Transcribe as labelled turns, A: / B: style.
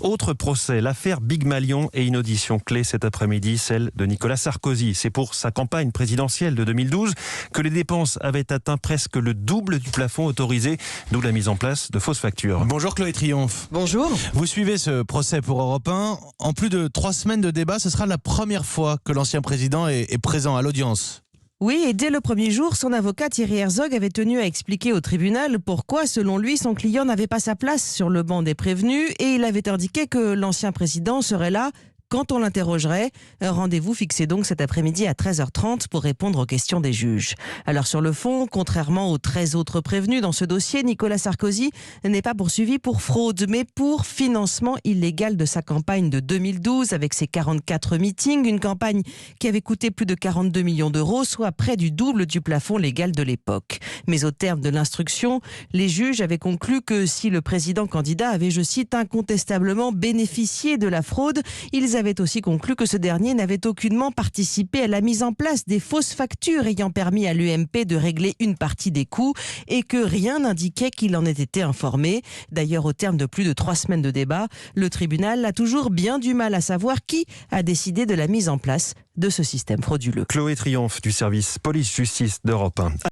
A: Autre procès, l'affaire Big Malion et une audition clé cet après-midi, celle de Nicolas Sarkozy. C'est pour sa campagne présidentielle de 2012 que les dépenses avaient atteint presque le double du plafond autorisé, d'où la mise en place de fausses factures.
B: Bonjour Chloé Triomphe.
C: Bonjour.
B: Vous suivez ce procès pour Europe 1. En plus de 3 semaines de débat, ce sera la première fois que l'ancien président est présent à l'audience.
C: Oui, et dès le premier jour, son avocat Thierry Herzog avait tenu à expliquer au tribunal pourquoi, selon lui, son client n'avait pas sa place sur le banc des prévenus et il avait indiqué que l'ancien président serait là quand on l'interrogerait. Un rendez-vous fixé donc cet après-midi à 13h30 pour répondre aux questions des juges. Alors sur le fond, contrairement aux 13 autres prévenus dans ce dossier, Nicolas Sarkozy n'est pas poursuivi pour fraude, mais pour financement illégal de sa campagne de 2012 avec ses 44 meetings, une campagne qui avait coûté plus de 42 millions d'euros, soit près du double du plafond légal de l'époque. Mais au terme de l'instruction, les juges avaient conclu que si le président candidat avait, je cite, incontestablement bénéficié de la fraude, ils avaient aussi conclu que ce dernier n'avait aucunement participé à la mise en place des fausses factures ayant permis à l'UMP de régler une partie des coûts et que rien n'indiquait qu'il en ait été informé. D'ailleurs, au terme de plus de 3 semaines de débat, le tribunal a toujours bien du mal à savoir qui a décidé de la mise en place de ce système frauduleux.
A: Chloé Triomphe du service police-justice d'Europe 1.